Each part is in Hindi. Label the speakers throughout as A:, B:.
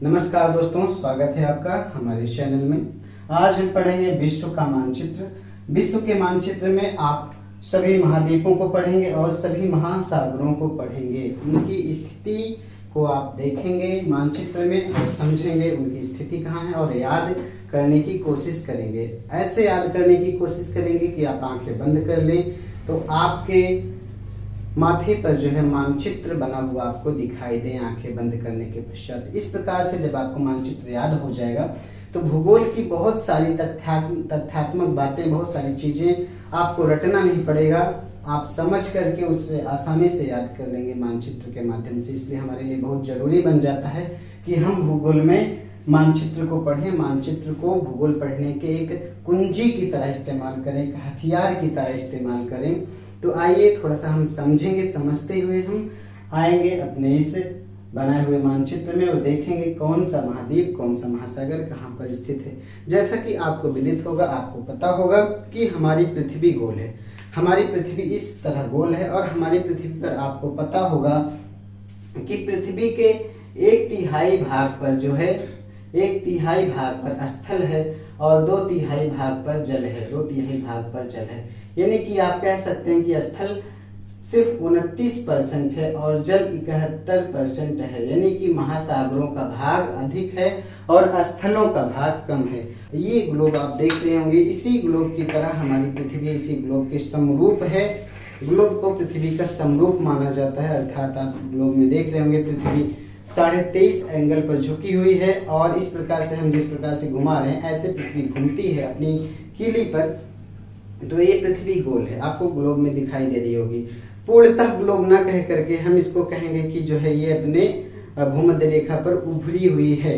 A: नमस्कार दोस्तों, स्वागत है आपका हमारे चैनल में। आज हम पढ़ेंगे विश्व का मानचित्र। विश्व के मानचित्र में आप सभी महाद्वीपों को पढ़ेंगे और सभी महासागरों को पढ़ेंगे। उनकी स्थिति को आप देखेंगे मानचित्र में और समझेंगे उनकी स्थिति कहाँ है और याद करने की कोशिश करेंगे। ऐसे याद करने की कोशिश करेंगे कि आप आंखें बंद कर लें तो आपके माथे पर जो है मानचित्र बना हुआ आपको दिखाई दे आंखें बंद करने के पश्चात। इस प्रकार से जब आपको मानचित्र याद हो जाएगा तो भूगोल की बहुत सारी तथ्यात्मक बातें, बहुत सारी चीजें आपको रटना नहीं पड़ेगा, आप समझ करके उससे आसानी से याद कर लेंगे मानचित्र के माध्यम से। इसलिए हमारे लिए बहुत जरूरी बन जाता है कि हम भूगोल में मानचित्र को पढ़ें, मानचित्र को भूगोल पढ़ने के एक कुंजी की तरह इस्तेमाल करें, एक हथियार की तरह इस्तेमाल करें। तो आइए थोड़ा सा हम समझेंगे, समझते हुए हम आएंगे अपने इस बनाए हुए मानचित्र में और देखेंगे कौन सा महाद्वीप, कौन सा महासागर कहाँ पर स्थित है। जैसा कि आपको विदित होगा, आपको पता होगा कि हमारी पृथ्वी गोल है, हमारी पृथ्वी इस तरह गोल है और हमारी पृथ्वी पर आपको पता होगा कि पृथ्वी के 1/3 भाग पर जो है 1/3 भाग पर स्थल है और 2/3 भाग पर जल है, 2/3 भाग पर जल है। यानी कि आप कह सकते हैं कि स्थल सिर्फ 29% है और जल 71% है। यानी कि महासागरों का भाग अधिक है और स्थलों का भाग कम है। ये ग्लोब आप देख रहे होंगे, इसी ग्लोब की तरह हमारी पृथ्वी इसी ग्लोब के समरूप है। ग्लोब को पृथ्वी का समरूप माना जाता है, अर्थात आप ग्लोब में देख रहे होंगे पृथ्वी 23.5 एंगल पर झुकी हुई है और इस प्रकार से हम जिस प्रकार से घुमा रहे हैं ऐसे पृथ्वी घूमती है अपनी कीली पर। तो ये पृथ्वी गोल है, आपको ग्लोब में दिखाई दे रही होगी। पूर्णतः ग्लोब ना कह करके हम इसको कहेंगे कि जो है ये अपने भूमध्य रेखा पर उभरी हुई है।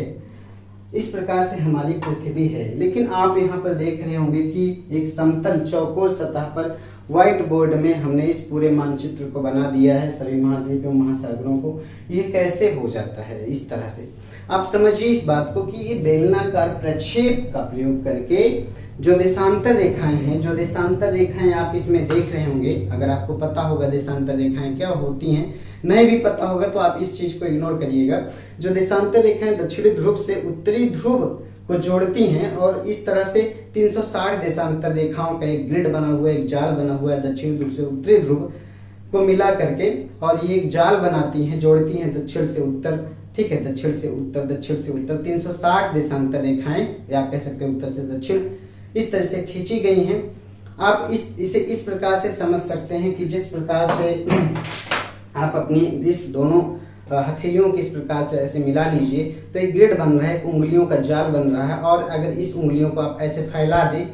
A: इस प्रकार से हमारी पृथ्वी है। लेकिन आप यहाँ पर देख रहे होंगे कि एक समतल चौकोर सतह पर व्हाइट बोर्ड में हमने इस पूरे मानचित्र को बना दिया है, सभी महाद्वीपों महासागरों को। ये कैसे हो जाता है इस तरह से, आप समझिए इस बात को कि ये बेलनाकार प्रक्षेप का प्रयोग करके जो देशांतर रेखाएं हैं, जो देशांतर रेखाएं आप इसमें देख रहे होंगे, अगर आपको पता होगा देशांतर रेखाएं क्या होती हैं, नहीं भी पता होगा तो आप इस चीज को इग्नोर करिएगा। जो देशांतर रेखाएं दक्षिणी ध्रुव से उत्तरी ध्रुव को जोड़ती हैं और इस तरह से 360 देशांतर रेखाओं का एक ग्रिड बना हुआ है, एक जाल बना हुआ है दक्षिणी ध्रुव से उत्तरी ध्रुव को मिला करके, और ये एक जाल बनाती हैं, जोड़ती हैं दक्षिण से उत्तर। ठीक है, दक्षिण से उत्तर, दक्षिण से उत्तर 360 देशांतर रेखाएं, या आप कह सकते हैं उत्तर से दक्षिण, इस तरह से खींची गई हैं। आप इसे इस प्रकार से समझ सकते हैं कि जिस प्रकार से आप अपनी इस दोनों हथेलियों की इस प्रकार से ऐसे मिला लीजिए तो एक ग्रिड बन रहा है, उंगलियों का जाल बन रहा है। और अगर इस उंगलियों को आप ऐसे फैला दें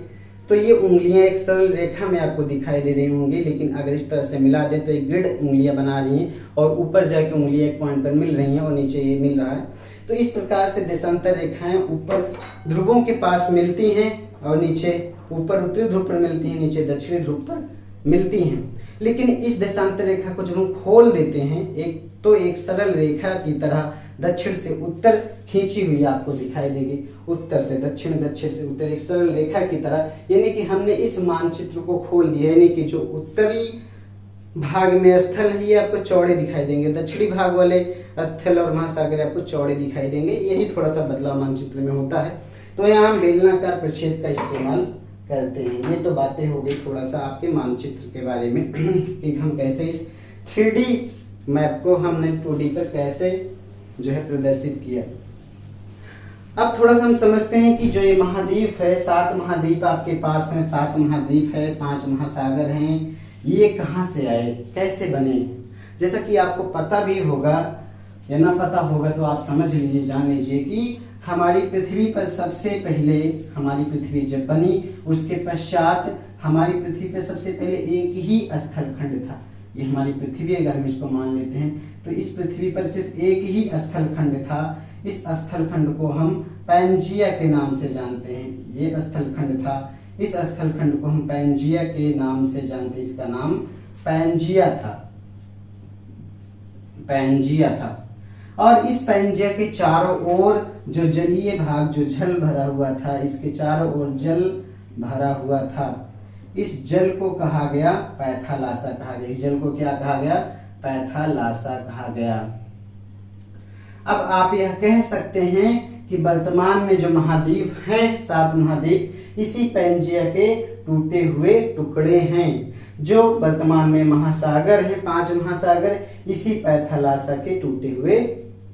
A: तो ये उंगलियां एक सरल रेखा में आपको दिखाई दे रही होंगी, लेकिन अगर इस तरह से मिला दे तो एक ग्रिड उंगलियां बना रही हैं और ऊपर जाके उंगलियां एक पॉइंट पर मिल रही हैं और नीचे ये मिल रहा है। तो इस प्रकार से देशांतर रेखाएं ऊपर ध्रुवों के पास मिलती हैं और नीचे ऊपर उत्तरी ध्रुव पर मिलती हैं, नीचे दक्षिणी ध्रुव पर मिलती हैं। लेकिन इस देशांतर रेखा को जब हम खोल देते हैं एक सरल रेखा की तरह दक्षिण से उत्तर खींची हुई आपको दिखाई देगी, उत्तर से दक्षिण, दक्षिण से उत्तर, एक सरल रेखा की तरह। यानी कि हमने इस मानचित्र को खोल दिया, यानी कि जो उत्तरी भाग में स्थल है ये आपको चौड़े दिखाई देंगे, दक्षिणी भाग वाले स्थल और महासागर आपको चौड़े दिखाई देंगे। यही थोड़ा सा बदलाव मानचित्र में होता है। तो यहाँ हम बेलनाकार प्रक्षेप का इस्तेमाल करते हैं। ये तो बातें हो गई थोड़ा सा आपके मानचित्र के बारे में कि हम कैसे इस 3D मैप को हमने 2D पर कैसे जो है प्रदर्शित किया। अब थोड़ा सा हम समझते हैं कि जो ये महाद्वीप है, 7 महाद्वीप आपके पास हैं, 7 महाद्वीप है, 5 महासागर हैं, ये कहाँ से आए, कैसे बने। जैसा कि आपको पता भी होगा या ना पता होगा तो आप समझ लीजिए, जान लीजिए कि हमारी पृथ्वी पर सबसे पहले हमारी पृथ्वी जब बनी उसके पश्चात हमारी पृथ्वी पर सबसे पहले एक ही स्थलखंड था। ये हमारी पृथ्वी अगर हम इसको मान लेते हैं तो इस पृथ्वी पर सिर्फ एक ही स्थलखंड था। इस स्थलखंड को हम पैंजिया के नाम से जानते हैं। ये स्थलखंड था, इस स्थलखंड को हम पैंजिया के नाम से जानते हैं। इसका नाम पैंजिया था, पैंजिया था। और इस पैंजिया के चारों ओर जो जलीय भाग, जो जल भरा हुआ था, इसके चारों ओर जल भरा हुआ था। इस जल को कहा गया पैथालासा कहा गया। इस जल को क्या कहा गया? पैथालासा कहा गया। अब आप यह कह सकते हैं कि वर्तमान में जो महाद्वीप हैं 7 महाद्वीप इसी पैंजिया के टूटे हुए टुकड़े हैं। जो वर्तमान में महासागर है 5 महासागर इसी पैथालासा के टूटे हुए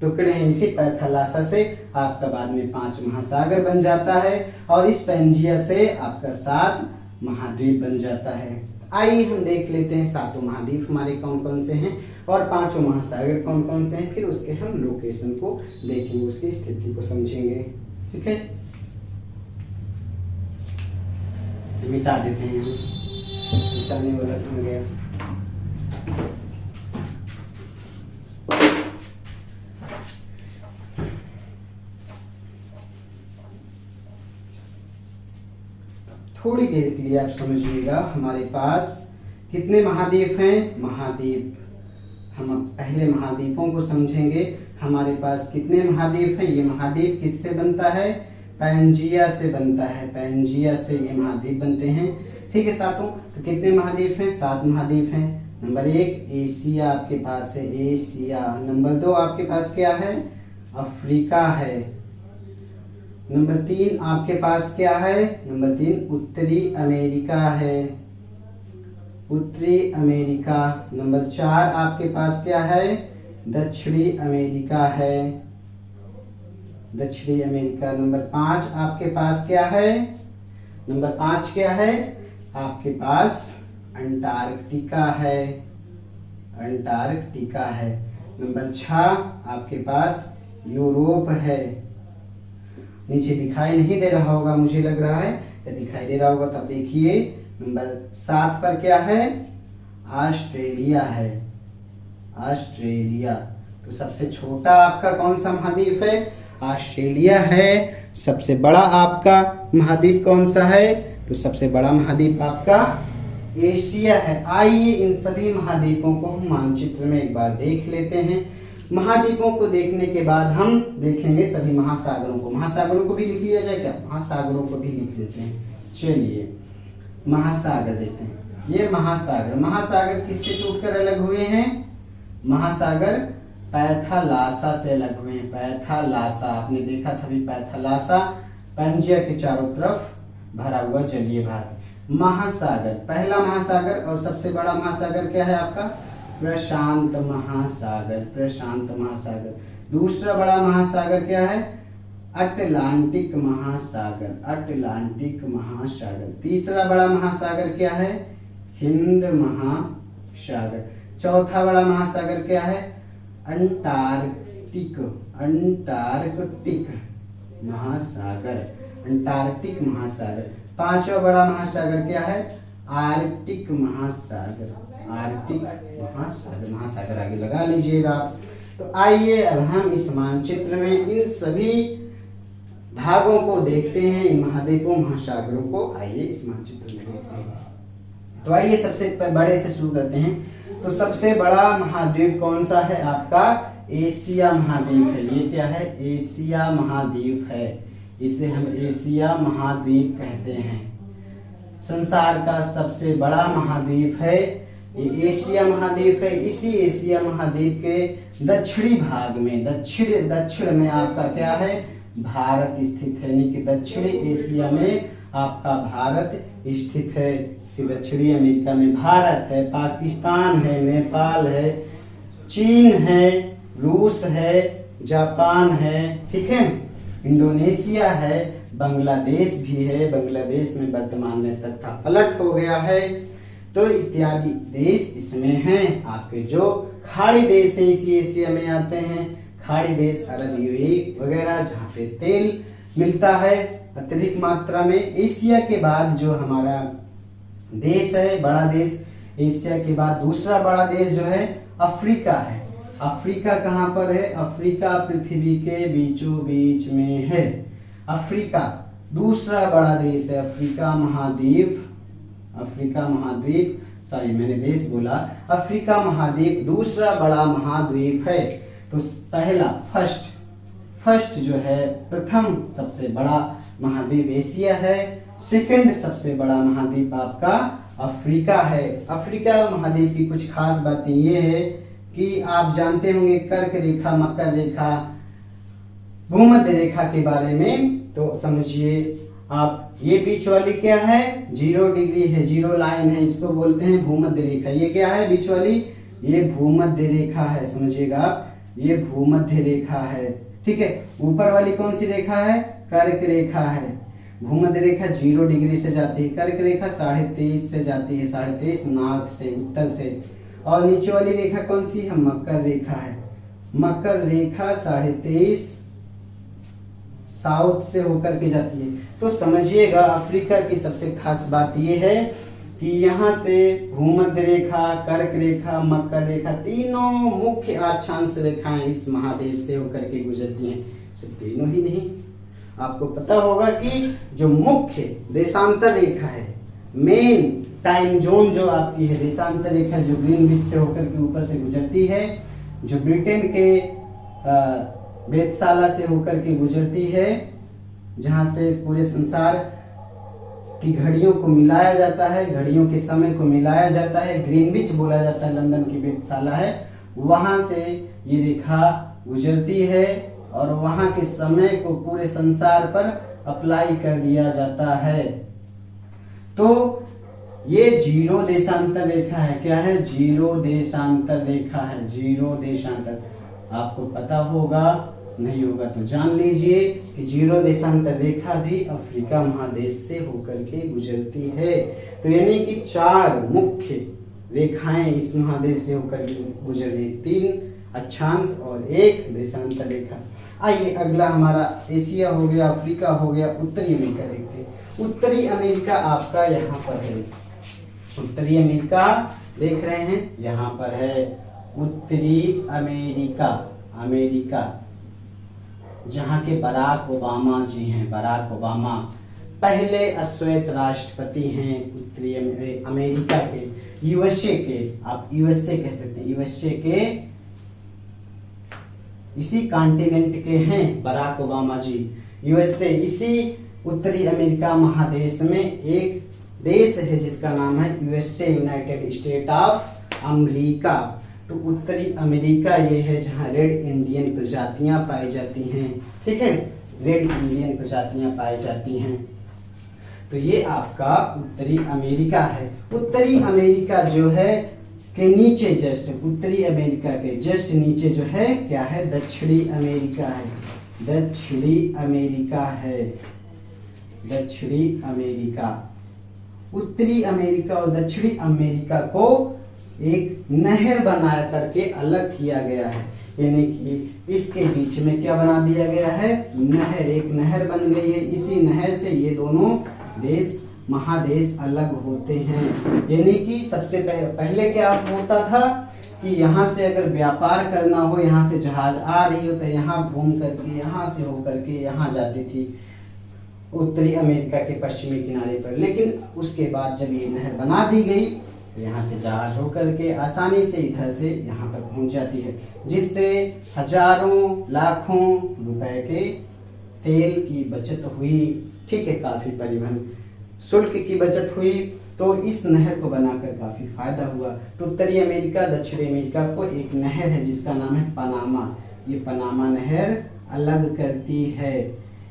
A: टुकड़े हैं। इसी पैथालासा से आपका बाद में 5 महासागर बन जाता है और इस पैंजिया से आपका 7 महाद्वीप बन जाता है। आइए हम देख लेते हैं 7 महाद्वीप हमारे कौन कौन से हैं और 5 महासागर कौन कौन से हैं। फिर उसके हम लोकेशन को देखेंगे, उसकी स्थिति को समझेंगे। ठीक है, इसे मिटा देते हैं। मिटाने वाला कहाँ गया? थोड़ी देर के लिए आप समझिएगा। हमारे पास कितने महाद्वीप हैं? महाद्वीप, हम पहले महाद्वीपों को समझेंगे। हमारे पास कितने महाद्वीप हैं? ये महाद्वीप किससे बनता है? पैंजिया से बनता है। पैंजिया से ये महाद्वीप बनते हैं। ठीक है साथियों, तो कितने महाद्वीप हैं? 7 महाद्वीप हैं। नंबर 1 एशिया आपके पास है, एशिया। नंबर 2 आपके पास क्या है? अफ्रीका है। नंबर 3 आपके पास क्या है? नंबर 3 उत्तरी अमेरिका है, उत्तरी अमेरिका। नंबर 4 आपके पास क्या है? दक्षिणी अमेरिका है, दक्षिणी अमेरिका। नंबर 5 आपके पास क्या है? नंबर 5 क्या है? आपके पास अंटार्कटिका है, अंटार्कटिका है। नंबर 6 आपके पास यूरोप है। नीचे दिखाई नहीं दे रहा होगा मुझे लग रहा है, या दिखाई दे रहा होगा तब देखिए। नंबर 7 पर क्या है? ऑस्ट्रेलिया है, ऑस्ट्रेलिया। तो सबसे छोटा आपका कौन सा महाद्वीप है? ऑस्ट्रेलिया है। सबसे बड़ा आपका महाद्वीप कौन सा है? तो सबसे बड़ा महाद्वीप आपका एशिया है। आइए इन सभी महाद्वीपों को हम मानचित्र में एक बार देख लेते हैं। महाद्वीपों को देखने के बाद हम देखेंगे सभी महासागरों को। महासागरों को भी लिख लिया जाए क्या? महासागरों को भी लिख लेते हैं। चलिए महासागर देते हैं। ये महासागर, महासागर किससे टूटकर अलग हुए हैं? महासागर पैथालासा से अलग हुए हैं। पैथालासा आपने देखा था भी, पैथालासा पैंजिया के चारों तरफ भरा हुआ जलीय भाग। महासागर, पहला महासागर और सबसे बड़ा महासागर क्या है आपका? प्रशांत महासागर, प्रशांत महासागर। दूसरा बड़ा महासागर क्या है? अटलांटिक महासागर, अटलांटिक महासागर। तीसरा बड़ा महासागर क्या है? हिंद महासागर। चौथा बड़ा महासागर क्या है? अंटार्कटिक, अंटार्कटिक महासागर, अंटार्कटिक महासागर। पांचवा बड़ा महासागर क्या है? आर्कटिक महासागर, आर्कटिक महासागर। महासागर आगे लगा लीजिएगा। तो आइए अब हम इस मानचित्र में इन सभी भागों को देखते हैं, इन महाद्वीपों महासागरों को। आइए इस मानचित्र में देखते हैं। तो आइए सबसे बड़े से शुरू करते हैं। तो सबसे बड़ा महाद्वीप कौन सा है आपका? एशिया महाद्वीप है। ये क्या है? एशिया महाद्वीप है। इसे हम एशिया महाद्वीप कहते हैं। संसार का सबसे बड़ा महाद्वीप है ये एशिया महाद्वीप है। इसी एशिया महाद्वीप के दक्षिणी भाग में, दक्षिण में आपका क्या है? भारत स्थित है। यानी कि दक्षिणी एशिया में आपका भारत स्थित है। इसी दक्षिणी अमेरिका में भारत है, पाकिस्तान है, नेपाल है, चीन है, रूस है, जापान है, ठीक है, इंडोनेशिया है, बांग्लादेश भी है। बांग्लादेश में वर्तमान में तख्ता पलट हो गया है। तो इत्यादि देश इसमें हैं। आपके जो खाड़ी देश है इसी एशिया में आते हैं। खाड़ी देश अरब यूएई वगैरह, जहाँ पे तेल मिलता है अत्यधिक मात्रा में। एशिया के बाद जो हमारा देश है, बड़ा देश, एशिया के बाद दूसरा बड़ा देश जो है अफ्रीका है। अफ्रीका कहाँ पर है? अफ्रीका पृथ्वी के बीचों बीच में है। अफ्रीका दूसरा बड़ा देश है। अफ्रीका महाद्वीप, अफ्रीका महाद्वीप, सॉरी मैंने देश बोला। अफ्रीका महाद्वीप दूसरा बड़ा महाद्वीप है। तो पहला फर्स्ट जो है, प्रथम सबसे बड़ा महाद्वीप एशिया है। सेकंड सबसे बड़ा महाद्वीप आपका अफ्रीका है। अफ्रीका महाद्वीप की कुछ खास बातें ये है कि आप जानते होंगे कर्क रेखा, मकर रेखा भूमध्य रेखा के बारे में तो समझिए आप, ये बीच वाली क्या है, 0 डिग्री है, 0 लाइन है, इसको बोलते हैं भूमध्य रेखा। ये क्या है बीच वाली, ये भूमध्य रेखा है, समझिएगा आप, ये भूमध्य रेखा है। ठीक है, ऊपर वाली कौन सी रेखा है, कर्क रेखा है। भूमध्य रेखा 0 डिग्री से जाती है, कर्क रेखा 23.5 से जाती है, 23.5 नॉर्थ से, उत्तर से। और नीचे वाली रेखा कौन सी है, मकर रेखा है। मकर रेखा 23.5 साउथ से होकर के जाती है। तो समझिएगा अफ्रीका की सबसे खास बात यह है कि यहाँ से भूमध्य रेखा, कर्क रेखा, मकर रेखा, तीनों मुख्य अक्षांश रेखाएं इस महादेश से होकर के गुजरती हैं। सिर्फ तीनों ही नहीं, आपको पता होगा कि जो मुख्य देशांतर रेखा है, मेन टाइम जोन जो आपकी है, देशांतर रेखा जो ग्रीनविच से होकर के ऊपर से गुजरती है, जो ब्रिटेन के वेधशाला से होकर के गुजरती है, जहां से पूरे संसार की घड़ियों को मिलाया जाता है, घड़ियों के समय को मिलाया जाता है, ग्रीनविच बोला जाता है, लंदन की वेधशाला है, वहां से ये रेखा गुजरती है और वहां के समय को पूरे संसार पर अप्लाई कर दिया जाता है। तो ये 0 देशांतर रेखा है। क्या है, 0 देशांतर रेखा है, 0 देशांतर। आपको पता होगा, नहीं होगा तो जान लीजिए कि 0 देशांतर रेखा भी अफ्रीका महादेश से होकर के गुजरती है। तो यानी कि 4 मुख्य रेखाएं इस महादेश से होकर के गुजर रही, 3 अक्षांश और 1 देशांतर रेखा। आइए अगला हमारा एशिया हो गया, अफ्रीका हो गया, उत्तरी अमेरिका देखते हैं। उत्तरी अमेरिका आपका यहाँ पर है, उत्तरी अमेरिका देख रहे हैं, यहाँ पर है उत्तरी अमेरिका। अमेरिका जहाँ के बराक ओबामा जी हैं, बराक ओबामा पहले अश्वेत राष्ट्रपति हैं उत्तरी अमेरिका के, यूएसए के, आप यूएसए कह सकते हैं, यूएसए के इसी कॉन्टिनेंट के हैं बराक ओबामा जी। यूएसए इसी उत्तरी अमेरिका महादेश में एक देश है जिसका नाम है USA, United state of America. तो उत्तरी अमेरिका ये है जहाँ रेड इंडियन प्रजातियां पाई जाती हैं। ठीक है, रेड इंडियन प्रजातियां पाई जाती हैं। तो ये आपका उत्तरी अमेरिका है। उत्तरी अमेरिका जो है के नीचे जस्ट, उत्तरी अमेरिका के जस्ट नीचे जो है क्या है, दक्षिणी अमेरिका है, दक्षिणी अमेरिका है, दक्षिणी अमेरिका। उत्तरी अमेरिका और दक्षिणी अमेरिका को एक नहर बना करके अलग किया गया है, यानी कि इसके बीच में क्या बना दिया गया है, नहर, एक नहर बन गई है। इसी नहर से ये दोनों देश महादेश अलग होते हैं। यानी कि सबसे पहले क्या होता था कि यहाँ से अगर व्यापार करना हो, यहाँ से जहाज आ रही हो तो यहाँ घूम करके, यहाँ से होकर के यहाँ जाती थी उत्तरी अमेरिका के पश्चिमी किनारे पर। लेकिन उसके बाद जब ये नहर बना दी गई तो यहाँ से जहाज होकर के आसानी से इधर से यहाँ पर पहुँच जाती है, जिससे हजारों लाखों रुपए के तेल की बचत हुई। ठीक है, काफ़ी परिवहन शुल्क की बचत हुई। तो इस नहर को बनाकर काफ़ी फायदा हुआ। तो उत्तरी अमेरिका दक्षिणी अमेरिका को एक नहर है जिसका नाम है पनामा। ये पनामा नहर अलग करती है।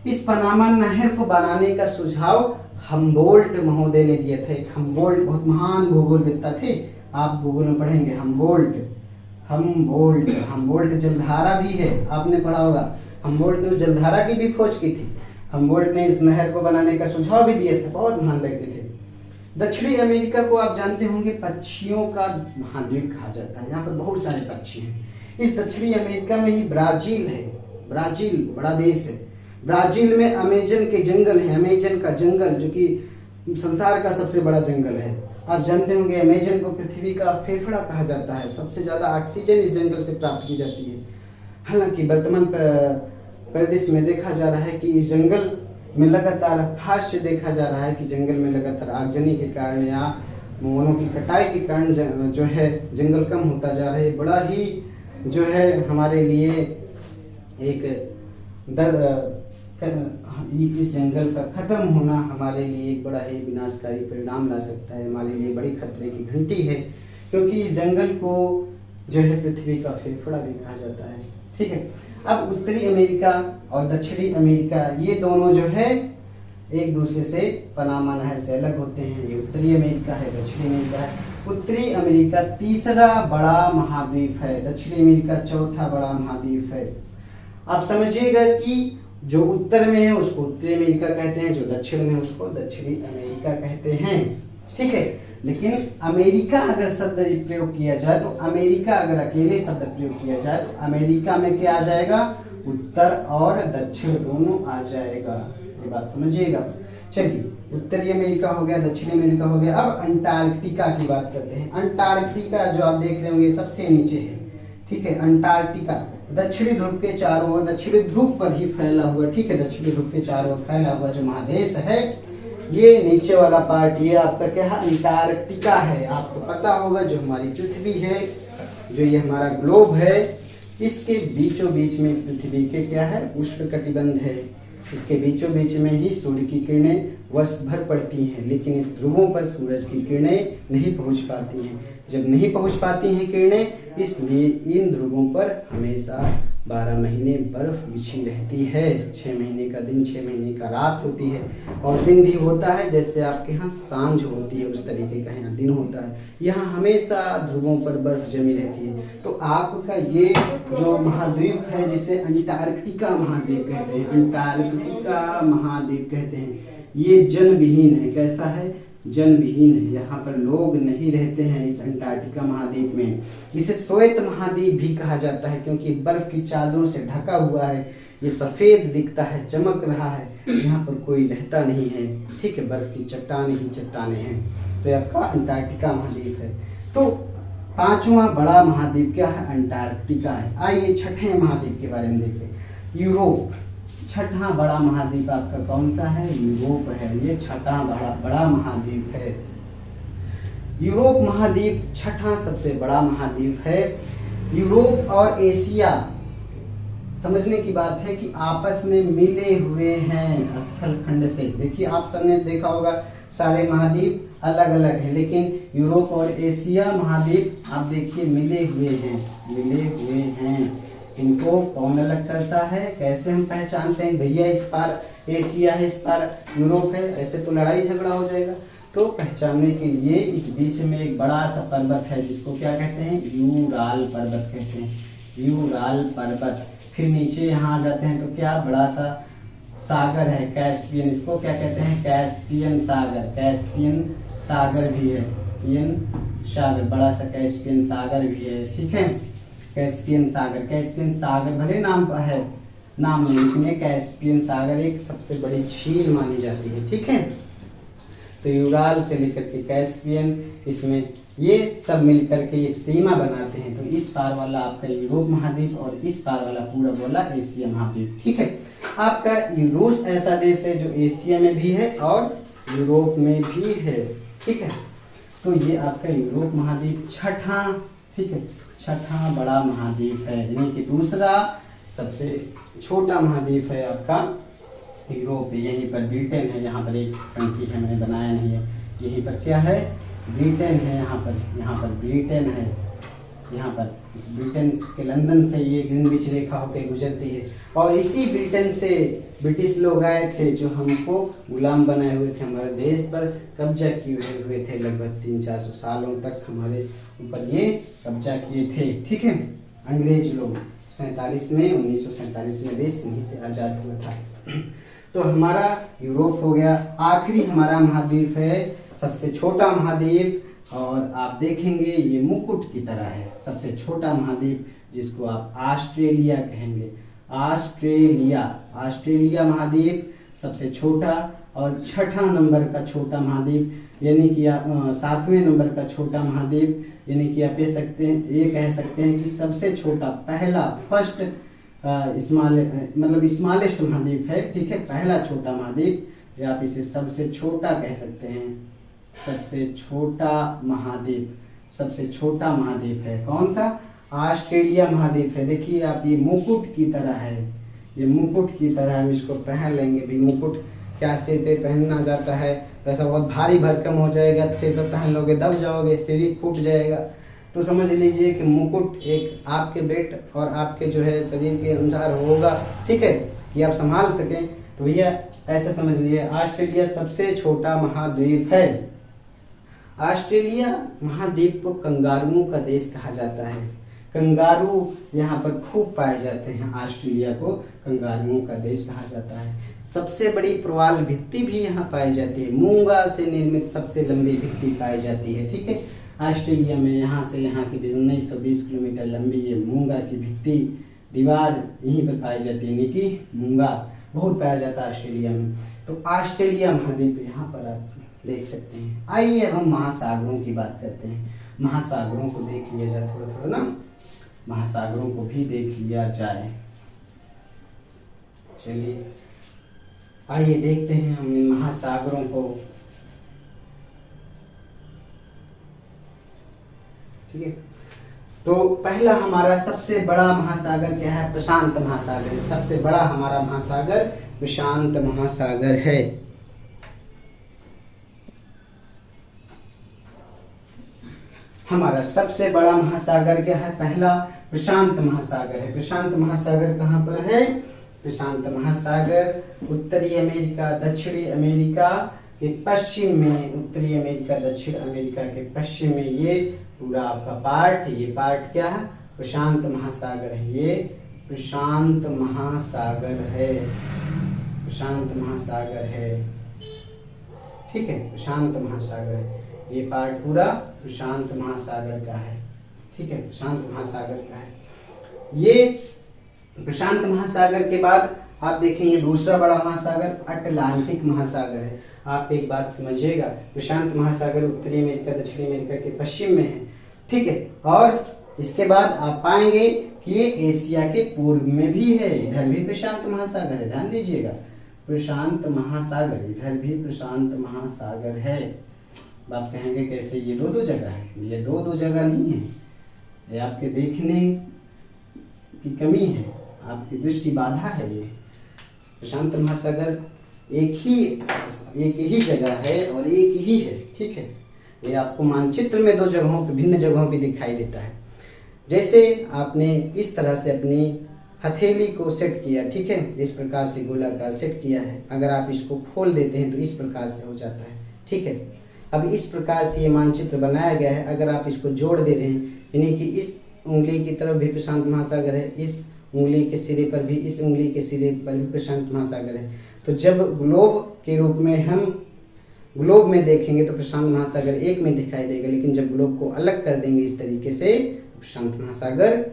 A: इस पनामा नहर को बनाने का सुझाव हम्बोल्ट महोदय ने दिया था। एक हम्बोल्ट बहुत महान भूगोलवेत्ता थे, आप भूगोल में पढ़ेंगे। हम्बोल्ट, हम्बोल्ट, हम्बोल्ट जलधारा भी है, आपने पढ़ा होगा। हम्बोल्ट ने उस जलधारा की भी खोज की थी। हम्बोल्ट ने इस नहर को बनाने का सुझाव भी दिया था, बहुत महान व्यक्ति थे। दक्षिणी अमेरिका को आप जानते होंगे पक्षियों का महाद्वीप कहा जाता है। यहाँ पर बहुत सारे पक्षी हैं। इस दक्षिणी अमेरिका में ही ब्राजील है। ब्राजील बड़ा देश है। ब्राजील में अमेजन के जंगल है। अमेजन का जंगल जो कि संसार का सबसे बड़ा जंगल है। आप जानते होंगे अमेजन को पृथ्वी का फेफड़ा कहा जाता है। सबसे ज़्यादा ऑक्सीजन इस जंगल से प्राप्त की जाती है। हालांकि वर्तमान परिदृश्य में देखा जा रहा है कि इस जंगल में लगातार हास्य देखा जा रहा है कि जंगल में लगातार आगजनी के कारण या वनों की कटाई के कारण जो है जंगल कम होता जा रहा है। बड़ा ही जो है हमारे लिए एक इस जंगल का खत्म होना हमारे लिए एक बड़ा ही विनाशकारी परिणाम ला सकता है। हमारे लिए बड़ी खतरे की घंटी है, क्योंकि इस जंगल को जो है पृथ्वी का फेफड़ा भी कहा जाता है। ठीक है। अब उत्तरी अमेरिका और दक्षिणी अमेरिका ये दोनों जो है एक दूसरे से पनामा नहर से अलग होते हैं। ये उत्तरी अमेरिका है, दक्षिणी अमेरिका है। उत्तरी अमेरिका तीसरा बड़ा महाद्वीप है, दक्षिणी अमेरिका चौथा बड़ा महाद्वीप है। आप समझिएगा कि जो उत्तर में है उसको उत्तरी अमेरिका कहते हैं, जो दक्षिण में है उसको दक्षिणी अमेरिका कहते हैं, ठीक है। लेकिन अमेरिका अगर शब्द प्रयोग किया जाए तो अमेरिका अगर अकेले शब्द प्रयोग किया जाए तो अमेरिका में क्या आ जाएगा, उत्तर और दक्षिण दोनों आ जाएगा, ये बात समझिएगा। चलिए, उत्तरी अमेरिका हो गया, दक्षिणी अमेरिका हो गया। अब अंटार्कटिका की बात करते हैं। अंटार्कटिका जो आप देख रहे होंगे सबसे नीचे है, ठीक है। अंटार्कटिका दक्षिणी ध्रुव के चारों ओर, दक्षिणी ध्रुव पर ही फैला हुआ, ठीक है, दक्षिणी ध्रुव के चारों ओर फैला हुआ जो महादेश है, ये नीचे वाला पार्ट ये आपका क्या है, अंटार्कटिका है। आपको पता होगा जो हमारी पृथ्वी है, जो ये हमारा ग्लोब है, इसके बीचों बीच में इस पृथ्वी के क्या है, उष्णकटिबंध है। इसके बीचों बीच में ही सूर्य की किरणें वर्ष भर पड़ती हैं, लेकिन इस ध्रुवों पर सूरज की किरणें नहीं पहुंच पाती हैं। जब नहीं पहुंच पाती हैं किरणें, इसलिए इन ध्रुवों पर हमेशा 12 महीने बर्फ बिछी रहती है। 6 महीने का दिन, 6 महीने का रात होती है, और दिन भी होता है जैसे आपके यहाँ सांझ होती है, उस तरीके का यहाँ दिन होता है। यहाँ हमेशा ध्रुवों पर बर्फ जमी रहती है। तो आपका ये जो महाद्वीप है जिसे अंटार्कटिका महाद्वीप कहते हैं, अंटार्कटिका महाद्वीप कहते हैं, ये जन विहीन है। कैसा है, जन विहीन है। यहाँ पर लोग नहीं रहते हैं इस अंटार्कटिका महाद्वीप में। इसे श्वेत महाद्वीप भी कहा जाता है क्योंकि बर्फ की चादरों से ढका हुआ है, ये सफेद दिखता है, चमक रहा है, यहाँ पर कोई रहता नहीं है, ठीक है, बर्फ की चट्टाने ही चट्टाने हैं। तो आपका अंटार्कटिका महाद्वीप है। तो 5वां बड़ा महाद्वीप क्या है, अंटार्कटिका है। आइए छठे महाद्वीप के बारे में देखते हैं। यूरोप, छठा बड़ा महाद्वीप आपका कौन सा है, यूरोप है। ये छठा बड़ा महाद्वीप है। यूरोप महाद्वीप छठा सबसे बड़ा महाद्वीप है। यूरोप और एशिया, समझने की बात है कि आपस में मिले हुए हैं स्थल खंड से। देखिए, आप सबने देखा होगा सारे महाद्वीप अलग अलग हैं, लेकिन यूरोप और एशिया महाद्वीप आप देखिए मिले हुए हैं, मिले हुए हैं। इनको कौन अलग करता है, कैसे हम पहचानते हैं भैया इस पार एशिया है, इस पार यूरोप है, ऐसे तो लड़ाई झगड़ा हो जाएगा। तो पहचानने के लिए इस बीच में एक बड़ा सा पर्वत है जिसको क्या कहते हैं, यूराल पर्वत कहते हैं, यूराल पर्वत। फिर नीचे यहाँ आ जाते हैं तो क्या, बड़ा सा सागर है कैस्पियन, इसको क्या कहते हैं, कैस्पियन सागर, कैस्पियन सागर भी है, कैस्पियन सागर, बड़ा सा कैस्पियन सागर भी है, ठीक है। कैस्पियन सागर, कैस्पियन सागर भले नाम है, नाम नहीं, लेकिन कैस्पियन सागर एक सबसे बड़ी झील मानी जाती है, ठीक है। तो यूराल से लेकर के कैस्पियन, इसमें ये सब मिलकर के एक सीमा बनाते हैं। तो इस पार वाला आपका यूरोप महाद्वीप और इस पार वाला पूरा बोला एशिया महाद्वीप, ठीक है। आपका रूस ऐसा देश है जो एशिया में भी है और यूरोप में भी है, ठीक है। तो ये आपका यूरोप महाद्वीप छठा, ठीक है, छठा बड़ा महाद्वीप है, यानी कि दूसरा सबसे छोटा महाद्वीप है आपका यूरोप। यहीं पर ब्रिटेन है, यहाँ पर एक कंट्री है, मैंने बनाया नहीं है, यहीं पर क्या है, ब्रिटेन है, यहाँ पर ब्रिटेन है, यहाँ पर इस ब्रिटेन के लंदन से ये ग्रीनविच रेखा होकर गुजरती है। और इसी ब्रिटेन से ब्रिटिश लोग आए थे जो हमको गुलाम बनाए हुए थे, हमारे देश पर कब्जा किए हुए थे, लगभग 300-400 सालों तक हमारे ऊपर ये कब्जा किए थे, ठीक है, अंग्रेज लोग। 1947 में देश इन्हीं से आज़ाद हुआ था। तो हमारा यूरोप हो गया। आखिरी हमारा महाद्वीप है, सबसे छोटा महाद्वीप, और आप देखेंगे ये मुकुट की तरह है, सबसे छोटा महाद्वीप जिसको आप ऑस्ट्रेलिया कहेंगे। ऑस्ट्रेलिया महाद्वीप सबसे छोटा और छठा नंबर का छोटा महाद्वीप, यानी कि आप 7वें नंबर का छोटा महाद्वीप, यानी कि आप ये कह सकते हैं कि सबसे छोटा, पहला, फर्स्ट स्मॉलेस्ट महाद्वीप है, ठीक है, पहला छोटा महाद्वीप, या आप इसे सबसे छोटा कह सकते हैं, सबसे छोटा महाद्वीप है। कौन सा, ऑस्ट्रेलिया महाद्वीप है। देखिए आप, ये मुकुट की तरह है, ये मुकुट की तरह हम इसको पहन लेंगे भी। मुकुट क्या सिर पे पहनना जाता है तो ऐसा बहुत भारी भरकम हो जाएगा, सिर पे पहन लोगे दब जाओगे, सिर ही फूट जाएगा। तो समझ लीजिए कि मुकुट एक आपके वेट और आपके जो है शरीर के अनुसार होगा, ठीक है, कि आप संभाल सकें। तो भैया ऐसे समझ लीजिए, ऑस्ट्रेलिया सबसे छोटा महाद्वीप है। ऑस्ट्रेलिया महाद्वीप को कंगारुओं का देश कहा जाता है। कंगारू यहाँ पर खूब पाए जाते हैं। ऑस्ट्रेलिया को कंगारुओं का देश कहा जाता है। सबसे बड़ी प्रवाल भित्ति भी यहाँ पाई जाती है। मूंगा से निर्मित सबसे लंबी भित्ति पाई जाती है, ठीक है। ऑस्ट्रेलिया में यहाँ से यहाँ की 1920 किलोमीटर लंबी ये मूंगा की भित्ति दीवार यहीं पर पाई जाती है, यानी कि मूंगा बहुत पाया जाता है ऑस्ट्रेलिया में। तो ऑस्ट्रेलिया महाद्वीप यहाँ पर आप देख सकते हैं। आइए अब हम महासागरों की बात करते हैं। महासागरों को देख लिया जाए थोड़ा थोड़ा ना, महासागरों को भी देख लिया जाए। चलिए आइए देखते हैं हम इन महासागरों को, ठीक है। तो पहला हमारा सबसे बड़ा महासागर क्या है? प्रशांत महासागर। सबसे बड़ा हमारा महासागर प्रशांत महासागर है। हमारा सबसे बड़ा महासागर क्या है? पहला प्रशांत महासागर है। प्रशांत महासागर कहाँ पर है? प्रशांत महासागर उत्तरी अमेरिका, दक्षिणी अमेरिका के पश्चिम में, उत्तरी अमेरिका दक्षिण अमेरिका के पश्चिम में ये पूरा आपका पार्ट, ये पार्ट क्या है? प्रशांत महासागर है। ये प्रशांत महासागर है, प्रशांत महासागर है, ठीक है, प्रशांत महासागर है। ये पार्ट पूरा प्रशांत महासागर का है, ठीक है, प्रशांत महासागर का है। ये प्रशांत महासागर के बाद आप देखेंगे दूसरा बड़ा महासागर अटलांटिक महासागर है। आप एक बात समझिएगा, प्रशांत महासागर उत्तरी अमेरिका दक्षिणी अमेरिका के पश्चिम में है, ठीक है। और इसके बाद आप पाएंगे कि ये एशिया के पूर्व में भी है, इधर भी प्रशांत महासागर है। ध्यान दीजिएगा, प्रशांत महासागर, इधर भी प्रशांत महासागर है। आप कहेंगे कैसे ये दो जगह है? ये दो जगह नहीं है, ये आपके देखने की कमी है, आपकी दृष्टि बाधा है। ये प्रशांत महासागर एक ही जगह है और एक ही है, ठीक है। ये आपको मानचित्र में दो जगहों पे, भिन्न जगहों पे दिखाई देता है। जैसे आपने इस तरह से अपनी हथेली को सेट किया, ठीक है, इस प्रकार से गोलाकार सेट किया है। अगर आप इसको खोल देते हैं तो इस प्रकार से हो जाता है, ठीक है। अब इस प्रकार से ये मानचित्र बनाया गया है। अगर आप इसको जोड़ दे रहे हैं, यानी कि इस उंगली की तरफ भी प्रशांत महासागर है, इस उंगली के सिरे पर भी, इस उंगली के सिरे पर भी प्रशांत महासागर है। तो जब ग्लोब के रूप में हम ग्लोब में देखेंगे तो प्रशांत महासागर एक में दिखाई देगा, लेकिन जब ग्लोब को अलग कर देंगे इस तरीके से, प्रशांत महासागर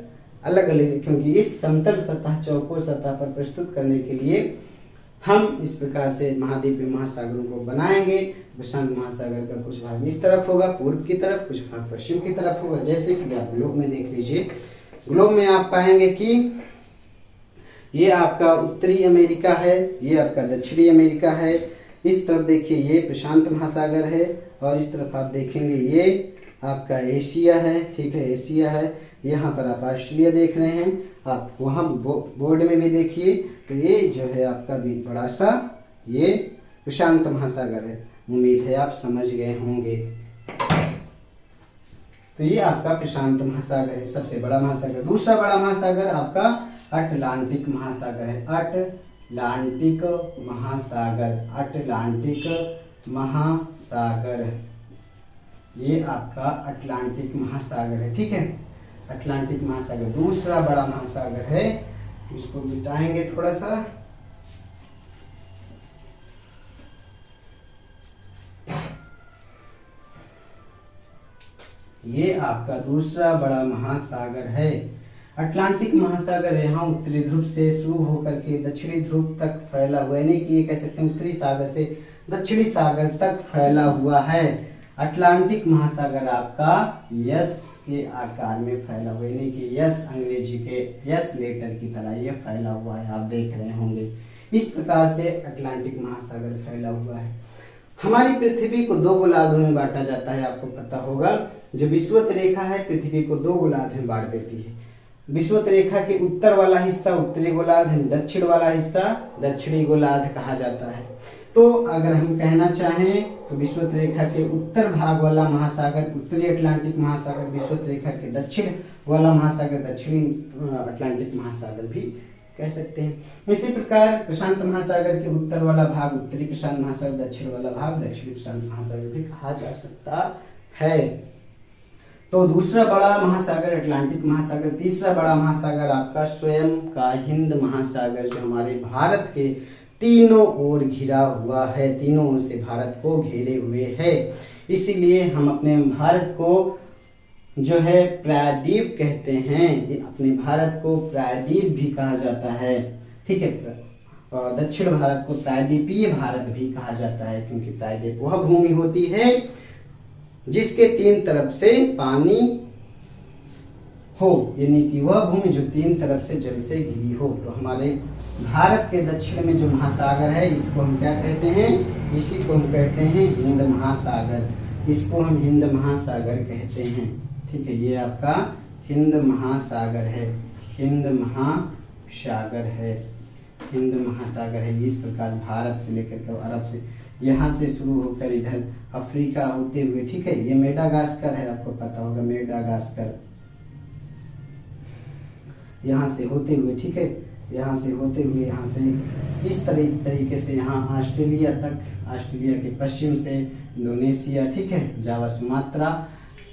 A: अलग अलग, क्योंकि इस समतल सतह, चौकोर सतह पर प्रस्तुत करने के लिए हम इस प्रकार से महाद्वीपीय महासागरों को बनाएंगे। प्रशांत महासागर का कुछ भाग इस तरफ होगा पूर्व की तरफ, कुछ भाग पश्चिम की तरफ होगा। जैसे कि आप ग्लोब में देख लीजिए, ग्लोब में आप पाएंगे कि ये आपका उत्तरी अमेरिका है, ये आपका दक्षिणी अमेरिका है। इस तरफ देखिए ये प्रशांत महासागर है, और इस तरफ आप देखेंगे ये आपका एशिया है, ठीक है, एशिया है। यहाँ पर आप ऑस्ट्रेलिया देख रहे हैं, आप वहाँ बोर्ड में भी देखिए, तो ये जो है आपका भी बड़ा सा ये प्रशांत महासागर है। उम्मीद है आप समझ गए होंगे। तो ये आपका प्रशांत महासागर है, सबसे बड़ा महासागर। दूसरा बड़ा महासागर आपका अटलांटिक महासागर है। अटलांटिक महासागर, अटलांटिक महासागर, ये आपका अटलांटिक महासागर है, ठीक है। अटलांटिक महासागर दूसरा बड़ा महासागर है। इसको मिटाएंगे थोड़ा सा, ये आपका दूसरा बड़ा महासागर है। अटलांटिक महासागर यहाँ उत्तरी ध्रुव से शुरू होकर के दक्षिणी ध्रुव तक फैला हुआ है, यानी कि ये कह सकते हैं उत्तरी सागर से दक्षिणी सागर तक फैला हुआ है। अटलांटिक महासागर आपका यस के आकार में फैला हुआ है, यानी कि यस, अंग्रेजी के यस लेटर की तरह ये फैला हुआ है, आप देख रहे होंगे। इस प्रकार से अटलांटिक महासागर फैला हुआ है। हमारी पृथ्वी को दो गोलार्धों में बांटा जाता है, आपको पता होगा। जो विषुवत रेखा है पृथ्वी को दो गोलार्ध में बांट देती है। विषुवत रेखा के उत्तर वाला हिस्सा उत्तरी गोलार्ध, दक्षिण वाला हिस्सा दक्षिणी गोलार्ध कहा जाता है। तो अगर हम कहना चाहें तो विषुवत रेखा के उत्तर भाग वाला महासागर उत्तरी अटलांटिक महासागर, विषुवत रेखा के दक्षिण वाला महासागर दक्षिणी अटलांटिक महासागर भी कह सकते हैं। इसी प्रकार प्रशांत महासागर के उत्तर वाला भाग उत्तरी प्रशांत महासागर, दक्षिण वाला भाग दक्षिणी प्रशांत महासागर भी कहा जा सकता है। तो दूसरा बड़ा महासागर अटलांटिक महासागर। तीसरा बड़ा महासागर आपका स्वयं का हिंद महासागर, जो हमारे भारत के तीनों ओर घिरा हुआ है, तीनों ओर से भारत को घेरे हुए है। इसीलिए हम अपने भारत को जो है प्रायद्वीप कहते हैं, अपने भारत को प्रायद्वीप भी कहा जाता है, ठीक है। और दक्षिण भारत को प्रायद्वीपीय भारत भी कहा जाता है, क्योंकि प्रायद्वीप वह भूमि होती है जिसके तीन तरफ से पानी हो, यानी कि वह भूमि जो तीन तरफ से जल से घिरी हो। तो हमारे भारत के दक्षिण में जो महासागर है इसको हम क्या कहते हैं, इसी को हम कहते हैं हिंद महासागर। इसको हम हिंद महासागर कहते हैं, ठीक है। ये आपका हिंद महासागर है, हिंद महासागर है, हिंद महासागर है। इस प्रकार भारत से लेकर के अरब से, यहाँ से शुरू होकर इधर अफ्रीका होते हुए, ठीक है। ये मेडागास्कर है, आपको पता होगा मेडागास्कर, यहाँ से होते हुए, ठीक है, यहाँ से होते हुए यहाँ से इस तरीके से यहाँ ऑस्ट्रेलिया तक, ऑस्ट्रेलिया के पश्चिम से इंडोनेशिया, ठीक है, जावा सुमात्रा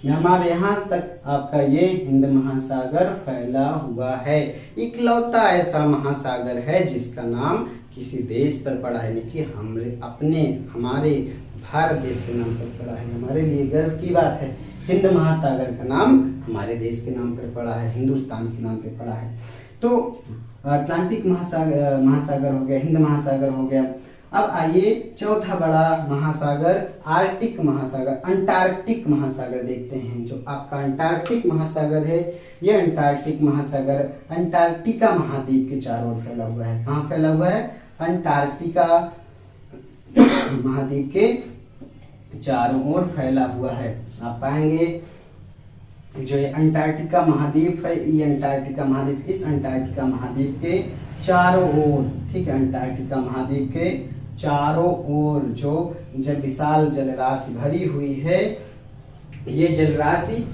A: म्यांमार, यहाँ तक आपका ये हिंद महासागर फैला हुआ है। इकलौता ऐसा महासागर है जिसका नाम किसी देश पर पड़ा है, यानी कि हमारे भारत देश के नाम पर पड़ा है। हमारे लिए गर्व की बात है, हिंद महासागर का नाम हमारे देश के नाम पर पड़ा है, हिंदुस्तान के नाम पर पड़ा है। तो अटलांटिक महासागर हो गया, हिंद महासागर हो गया। अब आइए चौथा बड़ा महासागर आर्कटिक महासागर, अंटार्कटिक महासागर देखते हैं। जो आपका अंटार्कटिक महासागर है, यह अंटार्कटिक महासागर अंटार्कटिका महाद्वीप के चारों ओर फैला हुआ है। कहाँ फैला हुआ है? अंटार्कटिका महाद्वीप के चारों ओर फैला हुआ है। आप पाएंगे जो ये अंटार्कटिका महाद्वीप है, ये अंटार्कटिका महाद्वीप, इस अंटार्कटिका महाद्वीप के चारों ओर, ठीक है, अंटार्कटिका महाद्वीप के चारों ओर जो विशाल जलराशि भरी हुई है, ये जलराशि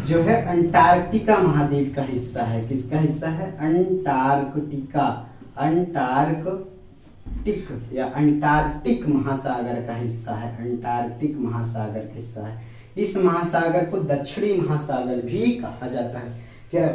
A: जो है अंटार्कटिका महाद्वीप का हिस्सा है। किसका हिस्सा है? अंटार्कटिका, अंटार्कटिक या अंटार्कटिक महासागर का हिस्सा है, अंटार्कटिक महासागर का हिस्सा है। इस महासागर को दक्षिणी महासागर भी कहा जाता है। क्या?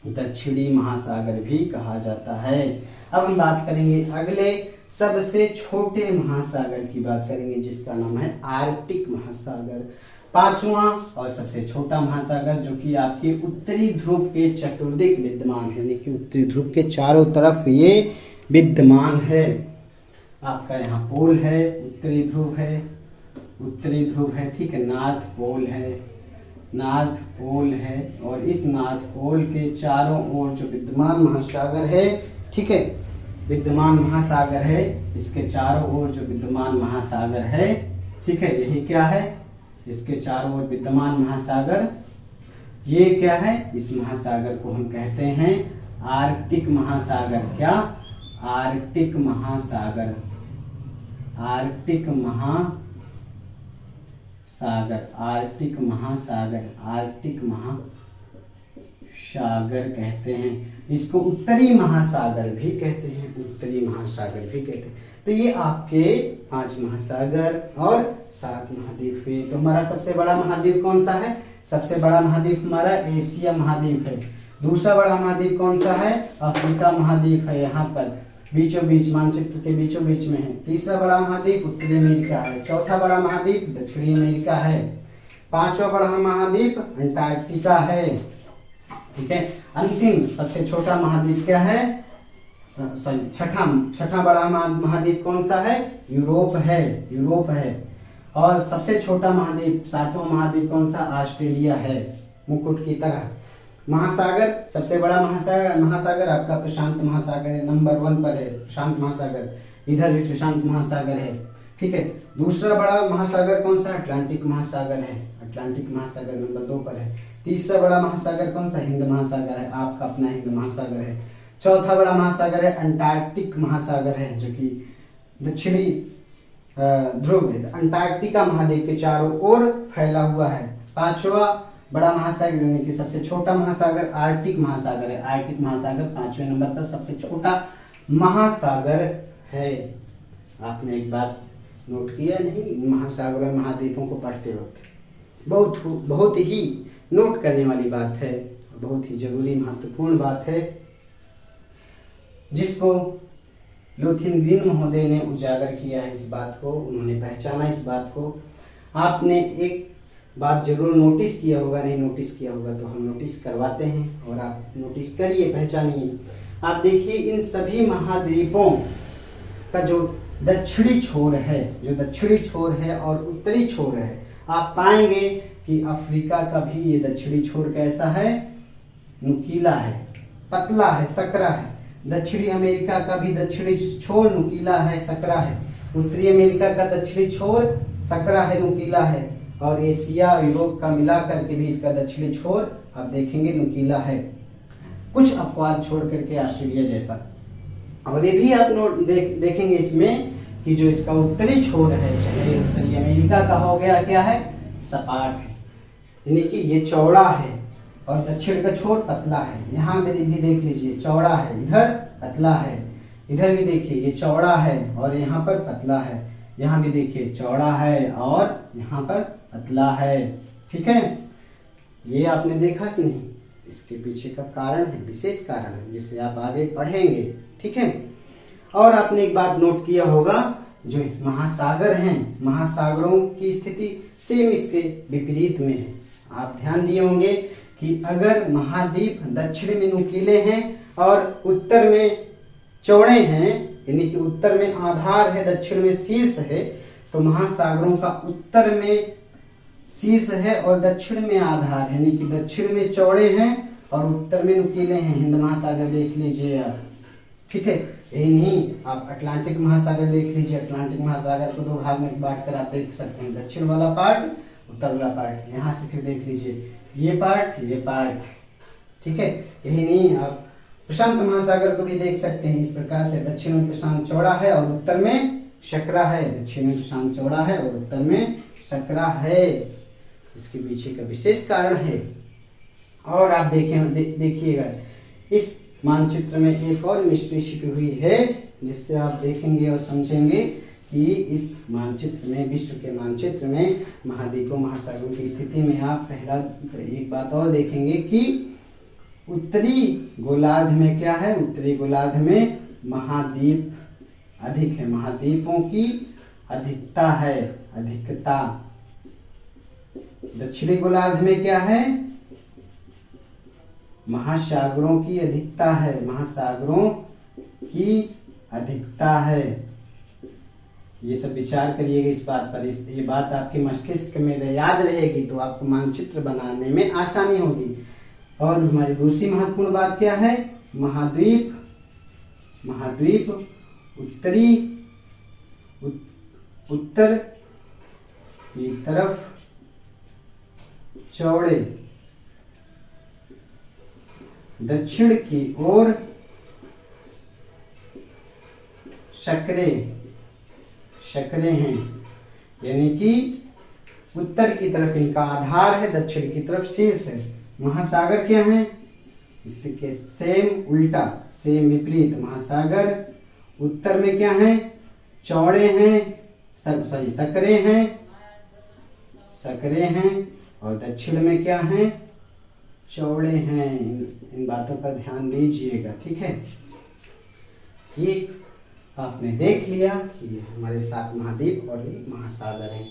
A: दक्षिणी महासागर भी कहा जाता है। अब हम बात करेंगे अगले सबसे छोटे महासागर की बात करेंगे, जिसका नाम है आर्कटिक महासागर। पांचवा और सबसे छोटा महासागर, जो कि आपके उत्तरी ध्रुव के चतुर्दिक विद्यमान है, यानी कि उत्तरी ध्रुव के चारों तरफ ये विद्यमान है। आपका यहाँ पोल है, उत्तरी ध्रुव है, उत्तरी ध्रुव है, ठीक है, नॉर्थ पोल है, नॉर्थ पोल है, और इस नॉर्थ पोल के चारों ओर जो विद्यमान महासागर है, ठीक है, विद्यमान महासागर है, इसके चारों ओर जो विद्यमान महासागर है, ठीक है, यही क्या है? इसके चारों ओर विद्यमान महासागर, ये क्या है? इस महासागर को हम कहते हैं आर्कटिक महासागर। क्या? आर्कटिक महासागर, आर्कटिक महासागर, आर्कटिक महासागर, आर्कटिक महासागर कहते हैं। इसको उत्तरी महासागर भी कहते हैं, उत्तरी महासागर भी कहते हैं। तो ये आपके 5 महासागर और 7 महाद्वीप हुए। तो हमारा सबसे बड़ा महाद्वीप कौन सा है? सबसे बड़ा महाद्वीप हमारा एशिया महाद्वीप है। दूसरा बड़ा महाद्वीप कौन सा है? अफ्रीका महाद्वीप है, यहाँ पर बीचों बीच, मानचित्र के बीचों बीच में है। तीसरा बड़ा महाद्वीप उत्तरी अमेरिका है। चौथा बड़ा महाद्वीप दक्षिणी अमेरिका है। पांचवा बड़ा महाद्वीप अंटार्कटिका है, ठीक है। अंतिम सबसे छोटा महाद्वीप क्या है? छठा बड़ा महाद्वीप कौन सा है? यूरोप है, यूरोप है। और सबसे छोटा महाद्वीप, 7वां महाद्वीप कौन सा? ऑस्ट्रेलिया है, मुकुट की तरह। महासागर, सबसे बड़ा महासागर आपका प्रशांत महासागर है, नंबर 1 पर है प्रशांत महासागर। इधर भी प्रशांत महासागर है, ठीक है। दूसरा बड़ा महासागर कौन सा? अटलांटिक महासागर है, अटलांटिक महासागर नंबर 2 पर है। तीसरा बड़ा महासागर कौन सा? हिंद महासागर है, आपका अपना हिंद महासागर है। चौथा बड़ा महासागर है अंटार्कटिक महासागर है, जो कि दक्षिणी ध्रुव है, अंटार्कटिका महाद्वीप के चारों ओर फैला हुआ है। पांचवा बड़ा महासागर यानी कि सबसे छोटा महासागर आर्कटिक महासागर है। आर्कटिक महासागर 5वें नंबर पर सबसे छोटा महासागर है। आपने एक बात नोट किया नहीं, महासागरों और महाद्वीपों को पढ़ते वक्त बहुत ही नोट करने वाली बात है, बहुत ही जरूरी महत्वपूर्ण बात है, जिसको लोथिन ग्रीन महोदय ने उजागर किया है। इस बात को उन्होंने पहचाना। इस बात को आपने एक बात जरूर नोटिस किया होगा, नहीं नोटिस किया होगा तो हम नोटिस करवाते हैं और आप नोटिस करिए, पहचानिए। आप देखिए इन सभी महाद्वीपों का जो दक्षिणी छोर है और उत्तरी छोर है, आप पाएंगे कि अफ्रीका का भी ये दक्षिणी छोर कैसा है? नुकीला है, पतला है, सकरा है। दक्षिणी अमेरिका का भी दक्षिणी छोर नुकीला है, सकरा है। उत्तरी अमेरिका का दक्षिणी छोर सकरा है, नुकीला है। और एशिया यूरोप का मिला करके भी इसका दक्षिणी छोर आप देखेंगे नुकीला है, कुछ अपवाद छोड़ करके ऑस्ट्रेलिया जैसा। और ये भी आप देखेंगे इसमें कि जो इसका उत्तरी छोर है, चाहे उत्तरी अमेरिका का हो गया, क्या है? सपाट है, यानी कि ये चौड़ा है और दक्षिण का छोर पतला है। यहाँ भी देख लीजिए, चौड़ा है, इधर पतला है, इधर भी देखिए ये चौड़ा है और यहाँ पर पतला है। यहाँ भी देखिए चौड़ा है और यहाँ पर पतला है। ठीक है, ये आपने देखा कि नहीं? इसके पीछे का कारण है, विशेष कारण है, जिसे आप आगे पढ़ेंगे। ठीक है, और आपने एक बात नोट किया होगा, जो महासागर हैं, महासागरों की स्थिति सेम इसके विपरीत में है। आप ध्यान दिए होंगे कि अगर महाद्वीप दक्षिण में नुकीले हैं और उत्तर में चौड़े हैं, यानी कि उत्तर में आधार है, दक्षिण में शीर्ष है, तो महासागरों का उत्तर में शीर्ष है और दक्षिण में आधार, यानी कि दक्षिण में चौड़े हैं और उत्तर में नुकीले हैं। हिंद महासागर देख लीजिए आप। ठीक है, यही नहीं, आप अटलांटिक महासागर देख लीजिए। अटलांटिक महासागर को दो भाग में बांट कर आप देख सकते हैं, दक्षिण वाला पार्ट, उत्तर वाला पार्ट। यहाँ से फिर देख लीजिए ये पार्ट, ये पार्ट। ठीक है, यही नहीं, आप प्रशांत महासागर को भी देख सकते हैं इस प्रकार से। दक्षिण में प्रशांत चौड़ा है और उत्तर में सकरा है, दक्षिण में प्रशांत चौड़ा है और उत्तर में सकरा है। इसके पीछे का विशेष कारण है। और आप देखिएगा इस मानचित्र में एक और मिस्ट्री छिपी हुई है, जिससे आप देखेंगे और समझेंगे कि इस मानचित्र में, विश्व के मानचित्र में महाद्वीपों महासागरों की स्थिति में आप पहला एक बात और देखेंगे कि उत्तरी गोलार्ध में क्या है? उत्तरी गोलार्ध में महाद्वीप अधिक है, महाद्वीपों की अधिकता है, अधिकता। दक्षिणी गोलार्ध में क्या है? महासागरों की अधिकता है, महासागरों की अधिकता है। ये सब विचार करिएगा इस बात पर। ये बात आपके मस्तिष्क में याद रहेगी तो आपको मानचित्र बनाने में आसानी होगी। और हमारी दूसरी महत्वपूर्ण बात क्या है? महाद्वीप उत्तर की तरफ चौड़े, दक्षिण की ओर शकरे हैं, यानी कि उत्तर की तरफ इनका आधार है, दक्षिण की तरफ शीर्ष है। महासागर क्या है? इसके सेम उल्टा, सेम विपरीत। महासागर उत्तर में क्या है? चौड़े हैं, सकरे हैं और दक्षिण में क्या है? चौड़े हैं। इन बातों पर ध्यान दीजिएगा। ठीक है, ये आपने देख लिया कि हमारे 7 महाद्वीप और एक महासागर हैं।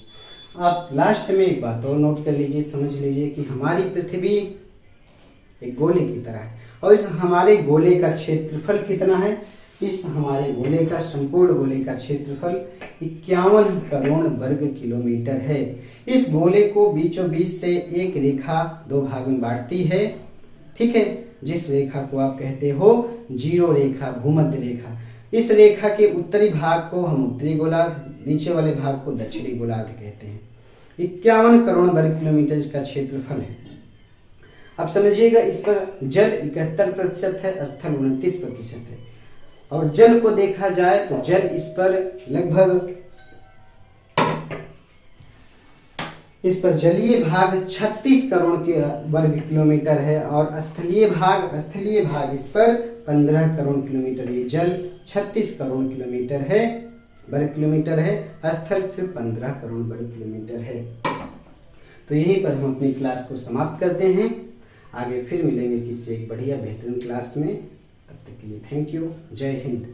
A: आप लास्ट में एक बात और नोट कर लीजिए, समझ लीजिए कि हमारी पृथ्वी एक गोले की तरह है और इस हमारे गोले का क्षेत्रफल कितना है? इस हमारे गोले का, संपूर्ण गोले का क्षेत्रफल 51 करोड़ वर्ग किलोमीटर है। इस गोले को बीचों बीच से एक रेखा 2 भाग में बांटती है। ठीक है, जिस रेखा को आप कहते हो जीरो रेखा, भूमध्य रेखा। इस रेखा के उत्तरी भाग को हम उत्तरी गोलार्ध, नीचे वाले भाग को दक्षिणी गोलार्ध कहते हैं। 51 करोड़ वर्ग किलोमीटर इसका क्षेत्रफल है। अब समझिएगा, इस पर जल 71% है, स्थल 29% है। और जल को देखा जाए तो जल इस पर लगभग, इस पर जलीय भाग 36 करोड़ के वर्ग किलोमीटर है और स्थलीय भाग इस पर 15 करोड़ किलोमीटर। ये जल 36 करोड़ किलोमीटर है, वर्ग किलोमीटर है, स्थल सिर्फ 15 करोड़ वर्ग किलोमीटर है। तो यहीं पर हम अपनी क्लास को समाप्त करते हैं। आगे फिर मिलेंगे किसी एक बढ़िया बेहतरीन क्लास में। तब तक के लिए थैंक यू। जय हिंद।